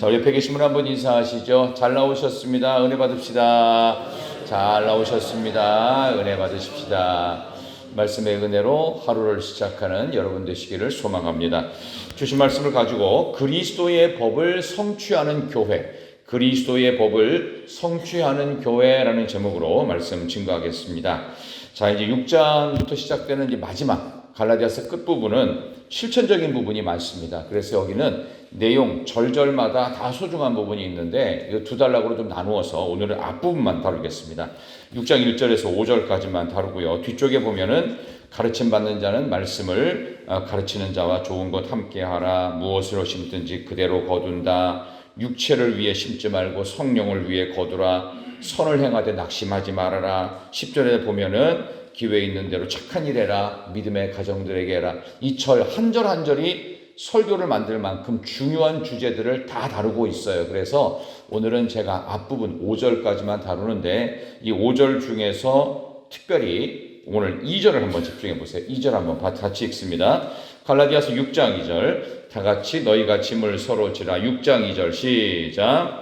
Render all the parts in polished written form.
자, 옆에 계신 분 한번 인사하시죠. 잘 나오셨습니다. 은혜 받읍시다. 잘 나오셨습니다. 은혜 받으십시다. 말씀의 은혜로 하루를 시작하는 여러분 되시기를 소망합니다. 주신 말씀을 가지고 그리스도의 법을 성취하는 교회, 그리스도의 법을 성취하는 교회라는 제목으로 말씀 증거하겠습니다. 자, 이제 6장부터 시작되는 이제 마지막 갈라디아서 끝부분은 실천적인 부분이 많습니다. 그래서 여기는 내용 절절마다 다 소중한 부분이 있는데 이 두 단락으로 좀 나누어서 오늘은 앞부분만 다루겠습니다. 6장 1절에서 5절까지만 다루고요. 뒤쪽에 보면은 가르침 받는 자는 말씀을 가르치는 자와 좋은 것 함께 하라. 무엇으로 심든지 그대로 거둔다. 육체를 위해 심지 말고 성령을 위해 거두라. 선을 행하되 낙심하지 말아라. 10절에 보면은 기회 있는 대로 착한 일 해라. 믿음의 가정들에게 해라. 이 절 한 절 한 절이 설교를 만들 만큼 중요한 주제들을 다 다루고 있어요. 그래서 오늘은 제가 앞부분 5절까지만 다루는데 이 5절 중에서 특별히 오늘 2절을 한번 집중해 보세요. 2절 한번 같이 읽습니다. 갈라디아서 6장 2절 다 같이 너희가 짐을 서로 지라. 6장 2절 시작.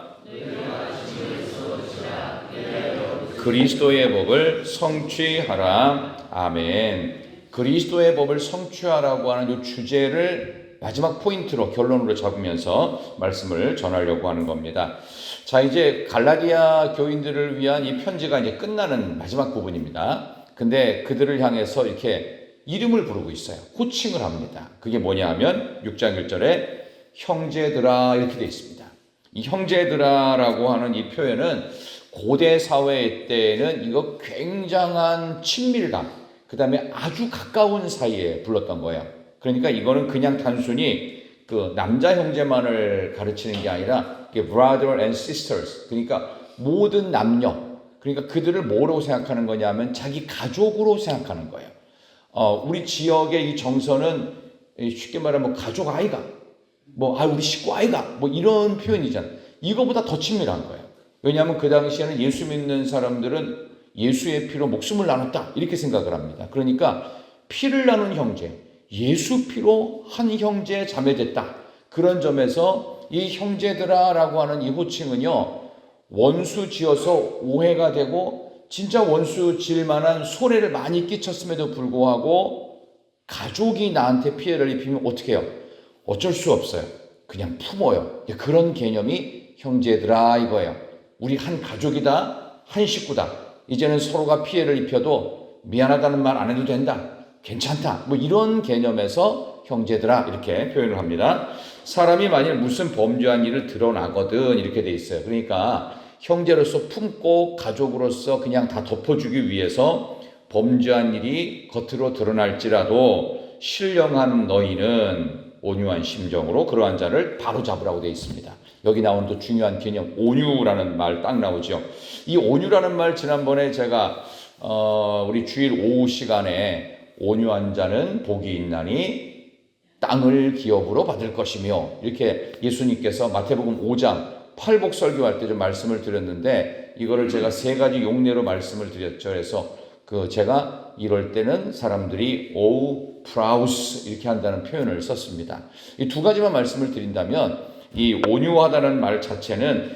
그리스도의 법을 성취하라. 아멘. 그리스도의 법을 성취하라고 하는 이 주제를 마지막 포인트로 결론으로 잡으면서 말씀을 전하려고 하는 겁니다. 자, 이제 갈라디아 교인들을 위한 이 편지가 이제 끝나는 마지막 부분입니다. 근데 그들을 향해서 이렇게 이름을 부르고 있어요. 호칭을 합니다. 그게 뭐냐 하면 6장 1절에 형제들아 이렇게 되어 있습니다. 이 형제들아라고 하는 이 표현은 고대 사회 때는 이거 굉장한 친밀감, 그 다음에 아주 가까운 사이에 불렀던 거예요. 그러니까 이거는 그냥 단순히 그 남자 형제만을 가르치는 게 아니라 brother and sisters, 그러니까 모든 남녀, 그러니까 그들을 뭐라고 생각하는 거냐면 자기 가족으로 생각하는 거예요. 우리 지역의 이 정서는 쉽게 말하면 가족 아이가, 우리 식구 아이가, 이런 표현이잖아요. 이거보다 더 친밀한 거예요. 왜냐하면 그 당시에는 예수 믿는 사람들은 예수의 피로 목숨을 나눴다 이렇게 생각을 합니다. 그러니까 피를 나눈 형제, 예수 피로 한 형제 자매됐다. 그런 점에서 이 형제들아라고 하는 이 호칭은요, 원수 지어서 오해가 되고 진짜 원수 질 만한 손해를 많이 끼쳤음에도 불구하고 가족이 나한테 피해를 입히면 어떻게 해요? 어쩔 수 없어요. 그냥 품어요. 그런 개념이 형제들아 이거예요. 우리 한 가족이다, 한 식구다. 이제는 서로가 피해를 입혀도 미안하다는 말 안 해도 된다. 괜찮다. 이런 개념에서 형제들아 이렇게 표현을 합니다. 사람이 만일 무슨 범죄한 일을 드러나거든 이렇게 돼 있어요. 그러니까 형제로서 품고 가족으로서 그냥 다 덮어주기 위해서 범죄한 일이 겉으로 드러날지라도 신령한 너희는 온유한 심정으로 그러한 자를 바로잡으라고 되어 있습니다. 여기 나오는 또 중요한 개념 온유라는 말 딱 나오죠. 이 온유라는 말 지난번에 제가 우리 주일 오후 시간에 온유한 자는 복이 있나니 땅을 기업으로 받을 것이며 이렇게 예수님께서 마태복음 5장 팔복 설교할 때 좀 말씀을 드렸는데 이거를 제가 세 가지 용례로 말씀을 드렸죠. 그래서 제가 이럴 때는 사람들이 오우 프라우스 이렇게 한다는 표현을 썼습니다. 이 두 가지만 말씀을 드린다면 이 온유하다는 말 자체는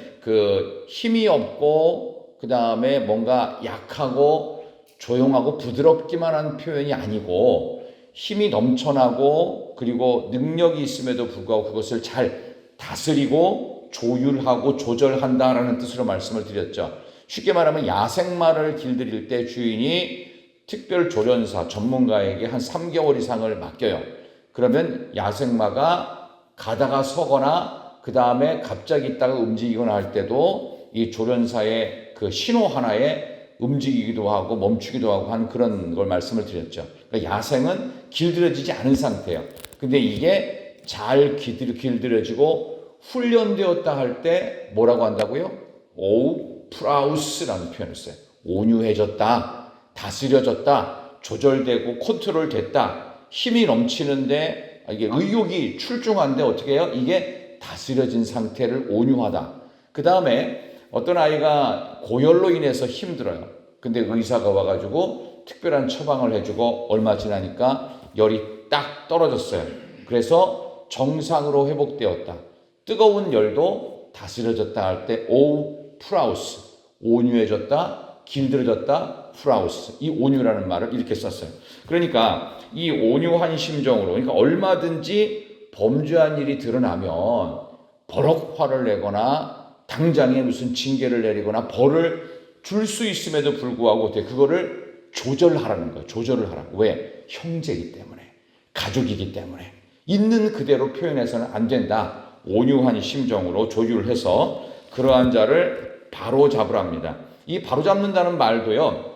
힘이 없고 그 다음에 뭔가 약하고 조용하고 부드럽기만 한 표현이 아니고 힘이 넘쳐나고 그리고 능력이 있음에도 불구하고 그것을 잘 다스리고 조율하고 조절한다라는 뜻으로 말씀을 드렸죠. 쉽게 말하면 야생마를 길들일 때 주인이 특별 조련사 전문가에게 한 3개월 이상을 맡겨요. 그러면 야생마가 가다가 서거나 그 다음에 갑자기 있다가 움직이거나 할 때도 이 조련사의 그 신호 하나에 움직이기도 하고 멈추기도 하고 하는 그런 걸 말씀을 드렸죠. 그러니까 야생은 길들여지지 않은 상태예요. 근데 이게 잘 길들여지고 훈련되었다 할 때 뭐라고 한다고요? 오우 프라우스라는 표현을 써요. 온유해졌다, 다스려졌다, 조절되고 컨트롤 됐다, 힘이 넘치는데 이게 의욕이 출중한데 어떻게 해요? 이게 다스려진 상태를 온유하다. 그 다음에 어떤 아이가 고열로 인해서 힘들어요. 근데 의사가 와가지고 특별한 처방을 해주고 얼마 지나니까 열이 딱 떨어졌어요. 그래서 정상으로 회복되었다. 뜨거운 열도 다스려졌다 할 때 오 프라우스, 온유해졌다, 길들여졌다, 프라우스. 이 온유라는 말을 이렇게 썼어요. 그러니까 이 온유한 심정으로, 그러니까 얼마든지 범죄한 일이 드러나면 버럭 화를 내거나 당장에 무슨 징계를 내리거나 벌을 줄 수 있음에도 불구하고 그거를 조절하라는 거예요. 조절을 하라고. 왜? 형제이기 때문에, 가족이기 때문에 있는 그대로 표현해서는 안 된다. 온유한 심정으로 조율해서 그러한 자를 바로 잡으랍니다. 이 바로 잡는다는 말도요,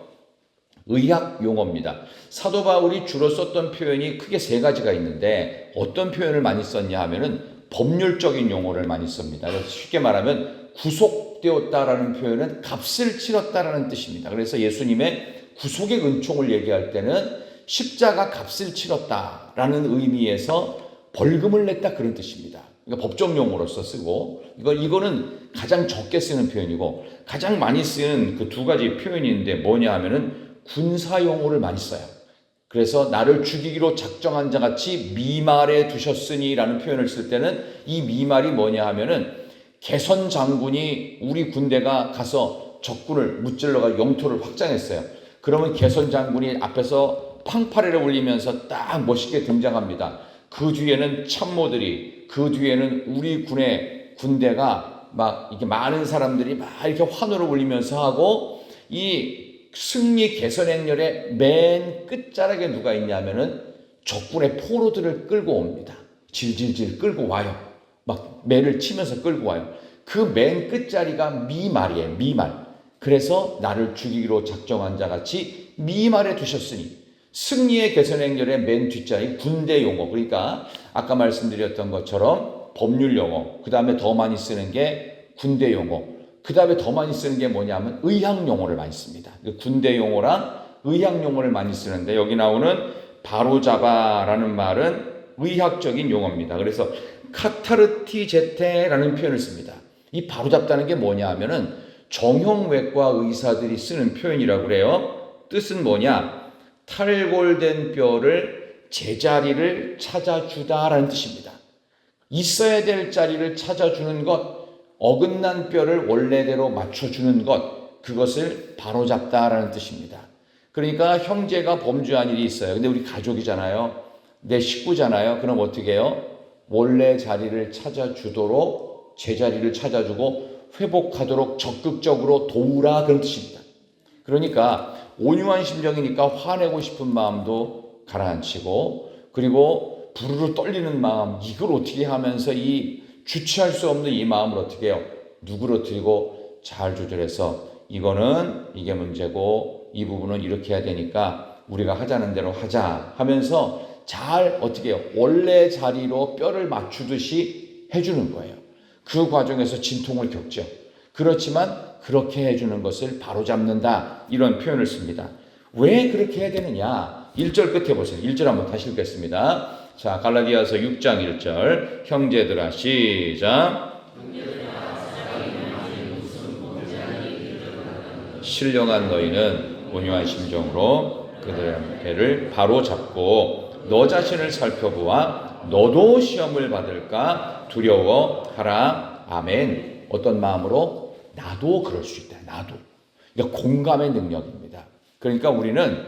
의학 용어입니다. 사도 바울이 주로 썼던 표현이 크게 세 가지가 있는데 어떤 표현을 많이 썼냐 하면은 법률적인 용어를 많이 씁니다. 그래서 쉽게 말하면 구속되었다라는 표현은 값을 치렀다라는 뜻입니다. 그래서 예수님의 구속의 은총을 얘기할 때는 십자가 값을 치렀다라는 의미에서 벌금을 냈다 그런 뜻입니다. 그러니까 법적 용어로서 쓰고 이거는 가장 적게 쓰는 표현이고 가장 많이 쓰는 그 두 가지 표현이 있는데 뭐냐 하면은 군사 용어를 많이 써요. 그래서 나를 죽이기로 작정한 자 같이 미말해 두셨으니라는 표현을 쓸 때는 이 미말이 뭐냐 하면은 개선 장군이 우리 군대가 가서 적군을 무찔러가 영토를 확장했어요. 그러면 개선 장군이 앞에서 팡파레를 울리면서 딱 멋있게 등장합니다. 그 뒤에는 참모들이, 그 뒤에는 우리 군의 군대가 막 이렇게 많은 사람들이 막 이렇게 환호를 울리면서 하고 이 승리 개선 행렬의 맨 끝자락에 누가 있냐면은 적군의 포로들을 끌고 옵니다. 질질질 끌고 와요. 막 매를 치면서 끌고 와요. 그 맨 끝자리가 미말이에요. 미말. 그래서 나를 죽이기로 작정한 자 같이 미말에 두셨으니 승리의 개선 행렬의 맨 뒷자리 군대 용어. 그러니까 아까 말씀드렸던 것처럼 법률 용어. 그 다음에 더 많이 쓰는 게 군대 용어. 그 다음에 더 많이 쓰는 게 뭐냐면 의학 용어를 많이 씁니다. 군대 용어랑 의학 용어를 많이 쓰는데 여기 나오는 바로잡아라는 말은 의학적인 용어입니다. 그래서 카타르티제테라는 표현을 씁니다. 이 바로잡다는 게 뭐냐 하면은 정형외과 의사들이 쓰는 표현이라고 그래요. 뜻은 뭐냐? 탈골된 뼈를 제자리를 찾아주다라는 뜻입니다. 있어야 될 자리를 찾아주는 것, 어긋난 뼈를 원래대로 맞춰주는 것, 그것을 바로잡다라는 뜻입니다. 그러니까 형제가 범죄한 일이 있어요. 근데 우리 가족이잖아요. 내 식구잖아요. 그럼 어떻게 해요? 원래 자리를 찾아주도록 제자리를 찾아주고 회복하도록 적극적으로 도우라 그런 뜻입니다. 그러니까 온유한 심정이니까 화내고 싶은 마음도 가라앉히고 그리고 부르르 떨리는 마음 이걸 어떻게 하면서 이 주체할 수 없는 이 마음을 어떻게 해요? 누그러뜨리고 잘 조절해서 이거는 이게 문제고 이 부분은 이렇게 해야 되니까 우리가 하자는 대로 하자 하면서 잘 어떻게 해요? 원래 자리로 뼈를 맞추듯이 해주는 거예요. 그 과정에서 진통을 겪죠. 그렇지만 그렇게 해주는 것을 바로잡는다 이런 표현을 씁니다. 왜 그렇게 해야 되느냐? 1절 끝에 보세요. 1절 한번 다시 읽겠습니다. 자, 갈라디아서 6장 1절 형제들아 시작. 신령한 너희는 온유한 심정으로 그들의 배를 바로 잡고 너 자신을 살펴보아 너도 시험을 받을까 두려워하라. 아멘. 어떤 마음으로? 나도 그럴 수 있다. 나도. 그러니까 공감의 능력입니다. 그러니까 우리는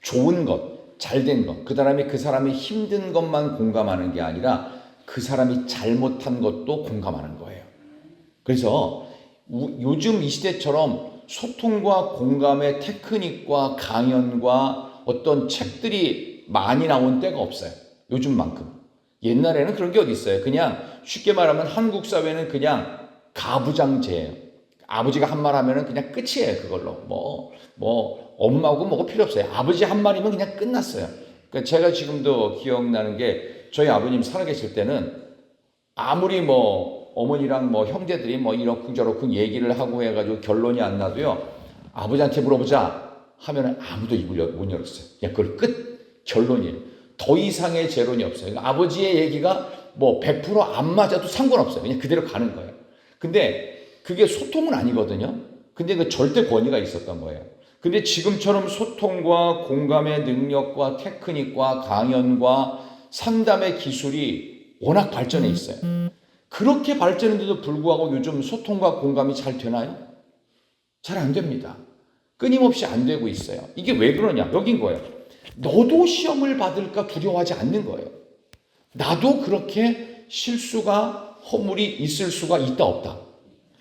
좋은 것, 잘된 것, 그 사람이 힘든 것만 공감하는 게 아니라 그 사람이 잘못한 것도 공감하는 거예요. 그래서 요즘 이 시대처럼 소통과 공감의 테크닉과 강연과 어떤 책들이 많이 나온 때가 없어요. 요즘만큼. 옛날에는 그런 게 어디 있어요. 그냥 쉽게 말하면 한국 사회는 그냥 가부장제예요. 아버지가 한 말 하면은 그냥 끝이에요. 그걸로. 엄마하고 뭐가 필요 없어요. 아버지 한 말이면 그냥 끝났어요. 그러니까 제가 지금도 기억나는 게 저희 아버님 살아계실 때는 아무리 어머니랑 형제들이 이러쿵저러쿵 얘기를 하고 해가지고 결론이 안 나도요. 아버지한테 물어보자 하면은 아무도 입을 못 열었어요. 그냥 그걸 끝. 결론이에요. 더 이상의 재론이 없어요. 그러니까 아버지의 얘기가 100% 안 맞아도 상관없어요. 그냥 그대로 가는 거예요. 근데 그게 소통은 아니거든요. 근데 그 절대 권위가 있었던 거예요. 근데 지금처럼 소통과 공감의 능력과 테크닉과 강연과 상담의 기술이 워낙 발전해 있어요. 그렇게 발전했는데도 불구하고 요즘 소통과 공감이 잘 되나요? 잘 안 됩니다. 끊임없이 안 되고 있어요. 이게 왜 그러냐? 여긴 거예요. 너도 시험을 받을까 두려워하지 않는 거예요. 나도 그렇게 실수가 허물이 있을 수가 있다 없다?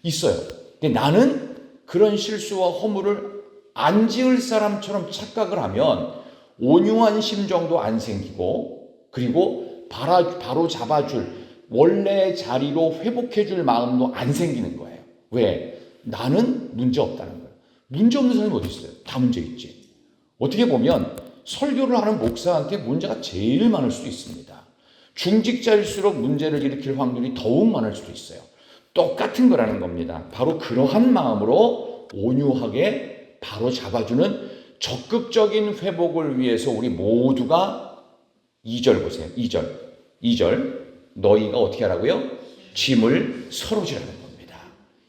있어요. 근데 나는 그런 실수와 허물을 안 지을 사람처럼 착각을 하면 온유한 심정도 안 생기고, 그리고 바로 잡아줄 원래 자리로 회복해줄 마음도 안 생기는 거예요. 왜? 나는 문제 없다는 거예요. 문제 없는 사람이 어디 있어요? 다 문제 있지. 어떻게 보면 설교를 하는 목사한테 문제가 제일 많을 수도 있습니다. 중직자일수록 문제를 일으킬 확률이 더욱 많을 수도 있어요. 똑같은 거라는 겁니다. 바로 그러한 마음으로 온유하게 바로 잡아주는 적극적인 회복을 위해서 우리 모두가 2절 보세요. 2절 너희가 어떻게 하라고요? 짐을 서로 지라는 겁니다.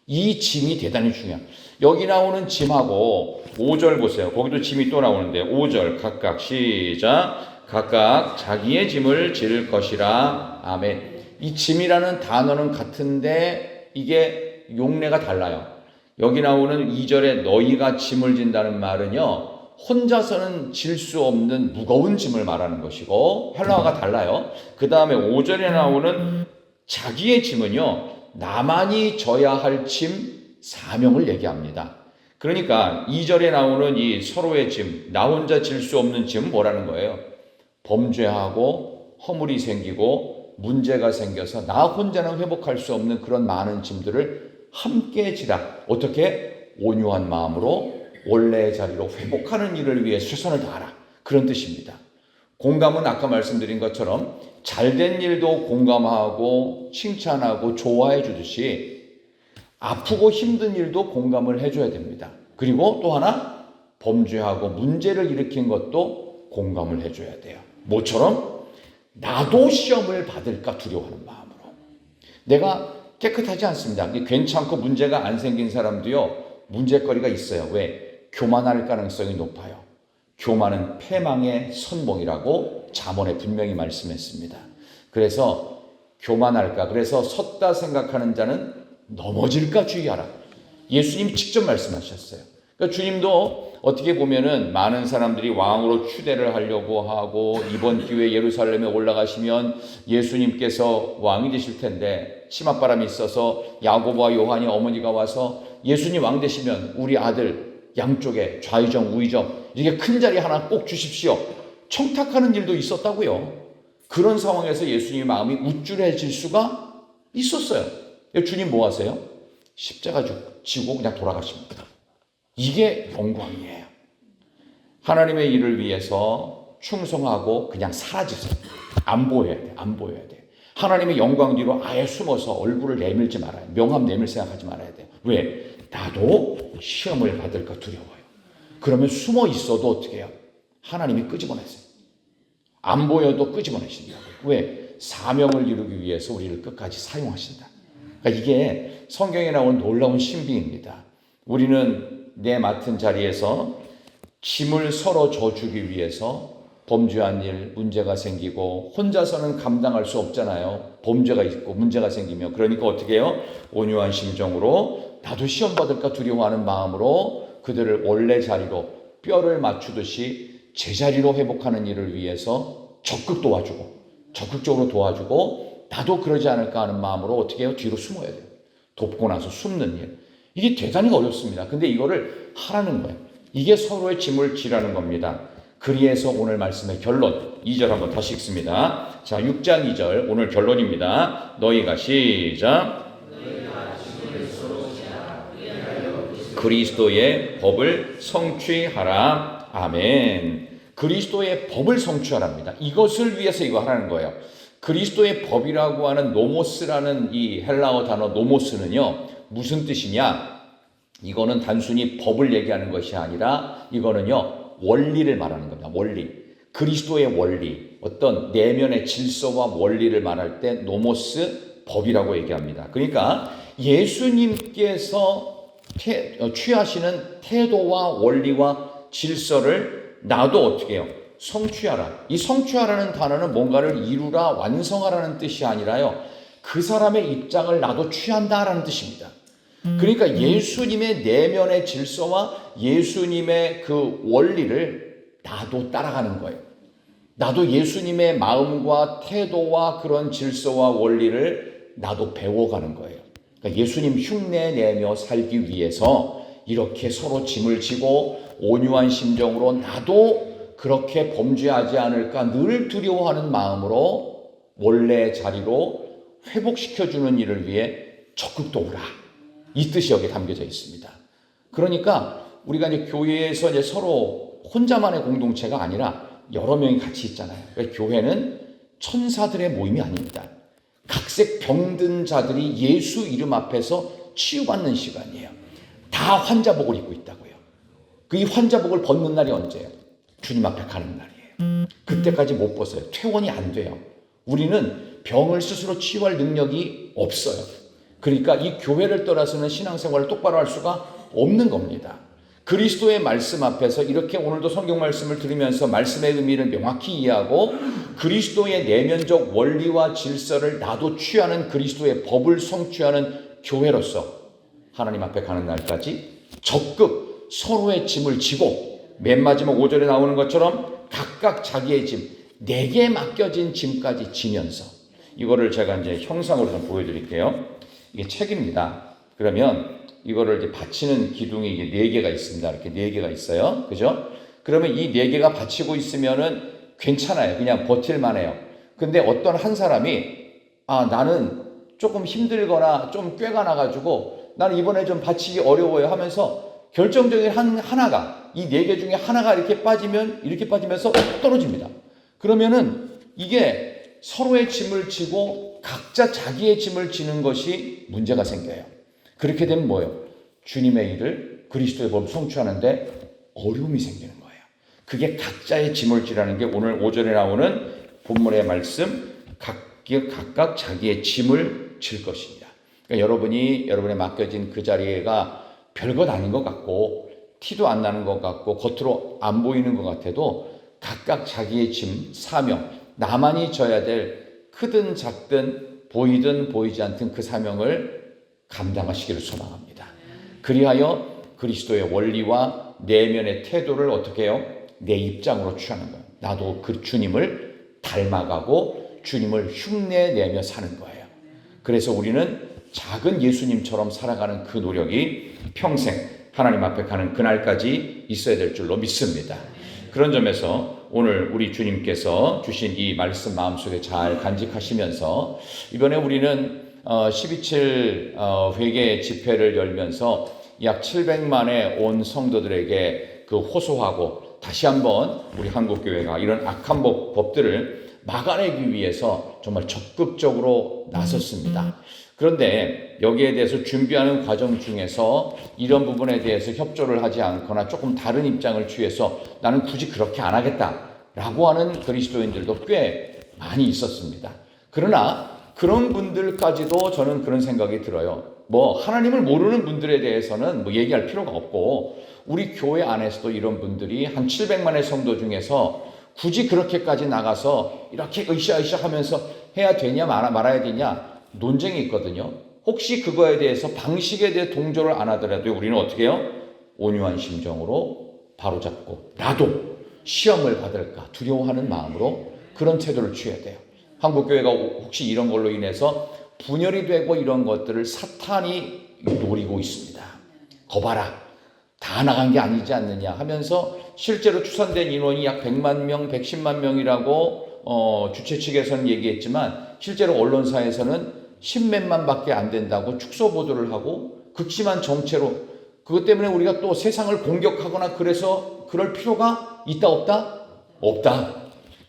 이 짐이 대단히 중요해요. 여기 나오는 짐하고 5절 보세요. 거기도 짐이 또 나오는데 5절 각각 시작. 각각 자기의 짐을 질 것이라. 아멘. 이 짐이라는 단어는 같은데 이게 용례가 달라요. 여기 나오는 2절에 너희가 짐을 진다는 말은요, 혼자서는 질 수 없는 무거운 짐을 말하는 것이고 헬라어가 달라요. 그 다음에 5절에 나오는 자기의 짐은요, 나만이 져야 할 짐, 사명을 얘기합니다. 그러니까 2절에 나오는 이 서로의 짐, 나 혼자 질 수 없는 짐은 뭐라는 거예요? 범죄하고 허물이 생기고 문제가 생겨서 나 혼자는 회복할 수 없는 그런 많은 짐들을 함께 지라. 어떻게? 온유한 마음으로 원래의 자리로 회복하는 일을 위해 최선을 다하라. 그런 뜻입니다. 공감은 아까 말씀드린 것처럼 잘된 일도 공감하고 칭찬하고 좋아해 주듯이 아프고 힘든 일도 공감을 해줘야 됩니다. 그리고 또 하나, 범죄하고 문제를 일으킨 것도 공감을 해줘야 돼요. 뭐처럼? 나도 시험을 받을까 두려워하는 마음으로. 내가 깨끗하지 않습니다. 괜찮고 문제가 안 생긴 사람도요, 문제거리가 있어요. 왜? 교만할 가능성이 높아요. 교만은 패망의 선봉이라고 잠언에 분명히 말씀했습니다. 그래서 교만할까? 그래서 섰다 생각하는 자는 넘어질까 주의하라. 예수님 직접 말씀하셨어요. 그러니까 주님도 어떻게 보면은 많은 사람들이 왕으로 추대를 하려고 하고 이번 기회에 예루살렘에 올라가시면 예수님께서 왕이 되실 텐데 치맛바람이 있어서 야고보와 요한이 어머니가 와서 예수님 왕 되시면 우리 아들 양쪽에 좌의정 우의정 이렇게 큰 자리 하나 꼭 주십시오. 청탁하는 일도 있었다고요. 그런 상황에서 예수님의 마음이 우쭐해질 수가 있었어요. 주님 뭐 하세요? 십자가 지고 그냥 돌아가십니다. 이게 영광이에요. 하나님의 일을 위해서 충성하고 그냥 사라지세요. 안 보여야 돼. 안 보여야 돼. 하나님의 영광 뒤로 아예 숨어서 얼굴을 내밀지 말아요. 명함 내밀 생각하지 말아야 돼요. 왜? 나도 시험을 받을까 두려워요. 그러면 숨어 있어도 어떻게 해요? 하나님이 끄집어내세요. 안 보여도 끄집어내신다고요. 왜? 사명을 이루기 위해서 우리를 끝까지 사용하신다. 그러니까 이게 성경에 나온 놀라운 신비입니다. 우리는 내 맡은 자리에서 짐을 서로 져주기 위해서 범죄한 일, 문제가 생기고 혼자서는 감당할 수 없잖아요. 범죄가 있고 문제가 생기면. 그러니까 어떻게 해요? 온유한 심정으로 나도 시험 받을까 두려워하는 마음으로 그들을 원래 자리로 뼈를 맞추듯이 제자리로 회복하는 일을 위해서 적극적으로 도와주고 나도 그러지 않을까 하는 마음으로 어떻게 해요? 뒤로 숨어야 돼요. 돕고 나서 숨는 일. 이게 대단히 어렵습니다. 근데 이거를 하라는 거예요. 이게 서로의 짐을 지라는 겁니다. 그리해서 오늘 말씀의 결론 2절 한번 다시 읽습니다. 자, 6장 2절 오늘 결론입니다. 너희가 시작. 그리스도의 법을 성취하라. 아멘. 그리스도의 법을 성취하랍니다. 이것을 위해서 이거 하라는 거예요. 그리스도의 법이라고 하는 노모스라는 이 헬라어 단어 노모스는요, 무슨 뜻이냐? 이거는 단순히 법을 얘기하는 것이 아니라 이거는요, 원리를 말하는 겁니다. 원리. 그리스도의 원리. 어떤 내면의 질서와 원리를 말할 때 노모스 법이라고 얘기합니다. 그러니까 예수님께서 취하시는 태도와 원리와 질서를 나도 어떻게 해요? 성취하라. 이 성취하라는 단어는 뭔가를 이루라, 완성하라는 뜻이 아니라요. 그 사람의 입장을 나도 취한다라는 뜻입니다. 그러니까 예수님의 내면의 질서와 예수님의 그 원리를 나도 따라가는 거예요. 나도 예수님의 마음과 태도와 그런 질서와 원리를 나도 배워가는 거예요. 그러니까 예수님 흉내 내며 살기 위해서 이렇게 서로 짐을 지고 온유한 심정으로 나도 그렇게 범죄하지 않을까 늘 두려워하는 마음으로 원래 자리로 회복시켜주는 일을 위해 적극 도우라. 이 뜻이 여기에 담겨져 있습니다. 그러니까 우리가 이제 교회에서 이제 서로 혼자만의 공동체가 아니라 여러 명이 같이 있잖아요. 그러니까 교회는 천사들의 모임이 아닙니다. 각색 병든 자들이 예수 이름 앞에서 치유받는 시간이에요. 다 환자복을 입고 있다고요. 그 이 환자복을 벗는 날이 언제예요? 주님 앞에 가는 날이에요. 그때까지 못 벗어요. 퇴원이 안 돼요. 우리는 병을 스스로 치유할 능력이 없어요. 그러니까 이 교회를 떠나서는 신앙생활을 똑바로 할 수가 없는 겁니다. 그리스도의 말씀 앞에서 이렇게 오늘도 성경 말씀을 들으면서 말씀의 의미를 명확히 이해하고 그리스도의 내면적 원리와 질서를 나도 취하는 그리스도의 법을 성취하는 교회로서 하나님 앞에 가는 날까지 적극 서로의 짐을 지고 맨 마지막 5절에 나오는 것처럼 각각 자기의 짐, 내게 맡겨진 짐까지 지면서 이거를 제가 이제 형상으로 좀 보여드릴게요. 이게 책입니다. 그러면 이거를 이제 받치는 기둥이 이게 4개가 있습니다. 이렇게 4개가 있어요. 그죠? 그러면 이 4개가 받치고 있으면은 괜찮아요. 그냥 버틸만해요. 근데 어떤 한 사람이 나는 조금 힘들거나 좀 꾀가 나가지고 나는 이번에 좀 받치기 어려워요 하면서 결정적인 하나가 이 4개 중에 하나가 이렇게 빠지면서 떨어집니다. 그러면은 이게 서로의 짐을 지고 각자 자기의 짐을 지는 것이 문제가 생겨요. 그렇게 되면 뭐예요? 주님의 일을 그리스도의 법을 성취하는데 어려움이 생기는 거예요. 그게 각자의 짐을 지라는 게 오늘 5절에 나오는 본문의 말씀, 각각 자기의 짐을 질 것입니다. 그러니까 여러분의 맡겨진 그 자리가 별것 아닌 것 같고 티도 안 나는 것 같고 겉으로 안 보이는 것 같아도 각각 자기의 짐, 사명, 나만이 져야 될 크든 작든 보이든 보이지 않든 그 사명을 감당하시기를 소망합니다. 그리하여 그리스도의 원리와 내면의 태도를 어떻게 해요? 내 입장으로 취하는 거예요. 나도 그 주님을 닮아가고 주님을 흉내내며 사는 거예요. 그래서 우리는 작은 예수님처럼 살아가는 그 노력이 평생 하나님 앞에 가는 그날까지 있어야 될 줄로 믿습니다. 그런 점에서 오늘 우리 주님께서 주신 이 말씀 마음속에 잘 간직하시면서 이번에 우리는 12.7 회개 집회를 열면서 약 700만의 온 성도들에게 그 호소하고 다시 한번 우리 한국교회가 이런 악한 법들을 막아내기 위해서 정말 적극적으로 나섰습니다. 그런데 여기에 대해서 준비하는 과정 중에서 이런 부분에 대해서 협조를 하지 않거나 조금 다른 입장을 취해서 나는 굳이 그렇게 안 하겠다라고 하는 그리스도인들도 꽤 많이 있었습니다. 그러나 그런 분들까지도 저는 그런 생각이 들어요. 하나님을 모르는 분들에 대해서는 얘기할 필요가 없고 우리 교회 안에서도 이런 분들이 한 700만의 성도 중에서 굳이 그렇게까지 나가서 이렇게 으쌰으쌰 하면서 해야 되냐 말아야 되냐 논쟁이 있거든요. 혹시 그거에 대해서 방식에 대해 동조를 안 하더라도 우리는 어떻게 해요? 온유한 심정으로 바로잡고 나도 시험을 받을까 두려워하는 마음으로 그런 태도를 취해야 돼요. 한국교회가 혹시 이런 걸로 인해서 분열이 되고 이런 것들을 사탄이 노리고 있습니다. 거봐라. 다 나간 게 아니지 않느냐 하면서 실제로 추산된 인원이 약 100만 명, 110만 명이라고 주최 측에서는 얘기했지만 실제로 언론사에서는 10몇만 밖에 안 된다고 축소 보도를 하고 극심한 정체로 그것 때문에 우리가 또 세상을 공격하거나 그래서 그럴 필요가 있다 없다? 없다.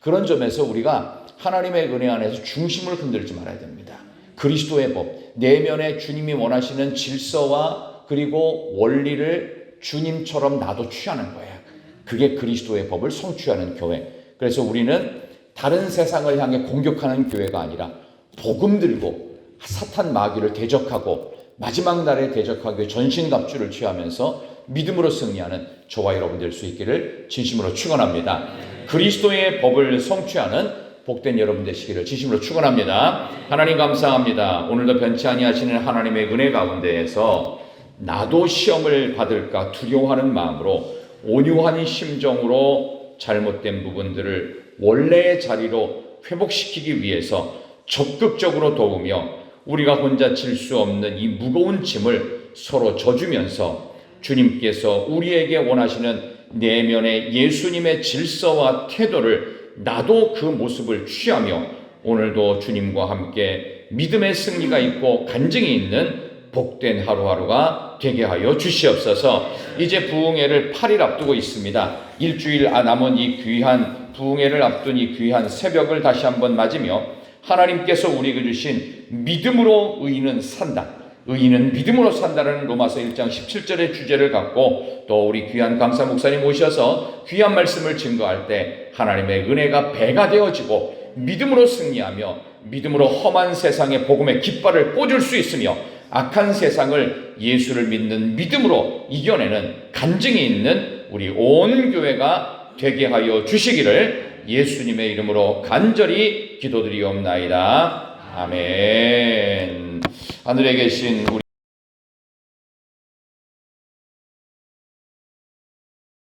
그런 점에서 우리가 하나님의 은혜 안에서 중심을 흔들지 말아야 됩니다. 그리스도의 법, 내면에 주님이 원하시는 질서와 그리고 원리를 주님처럼 나도 취하는 거예요. 그게 그리스도의 법을 성취하는 교회. 그래서 우리는 다른 세상을 향해 공격하는 교회가 아니라 복음 들고 사탄 마귀를 대적하고 마지막 날에 대적하기 위해 전신갑주를 취하면서 믿음으로 승리하는 저와 여러분 될 수 있기를 진심으로 축원합니다. 그리스도의 법을 성취하는 복된 여러분 되시기를 진심으로 축원합니다. 하나님 감사합니다. 오늘도 변치 아니하시는 하나님의 은혜 가운데에서 나도 시험을 받을까 두려워하는 마음으로 온유한 심정으로 잘못된 부분들을 원래의 자리로 회복시키기 위해서 적극적으로 도우며 우리가 혼자 질 수 없는 이 무거운 짐을 서로 져주면서 주님께서 우리에게 원하시는 내면의 예수님의 질서와 태도를 나도 그 모습을 취하며 오늘도 주님과 함께 믿음의 승리가 있고 간증이 있는 복된 하루하루가 되게 하여 주시옵소서. 이제 부흥회를 8일 앞두고 있습니다. 일주일 남은 이 귀한 부흥회를 앞둔 이 귀한 새벽을 다시 한번 맞으며 하나님께서 우리에게 주신 믿음으로 의인은 산다, 의인은 믿음으로 산다는 로마서 1장 17절의 주제를 갖고 또 우리 귀한 강사 목사님 오셔서 귀한 말씀을 증거할 때 하나님의 은혜가 배가 되어지고 믿음으로 승리하며 믿음으로 험한 세상의 복음의 깃발을 꽂을 수 있으며 악한 세상을 예수를 믿는 믿음으로 이겨내는 간증이 있는 우리 온 교회가 되게 하여 주시기를 예수님의 이름으로 간절히 기도드리옵나이다. 아멘. 하늘에 계신 우리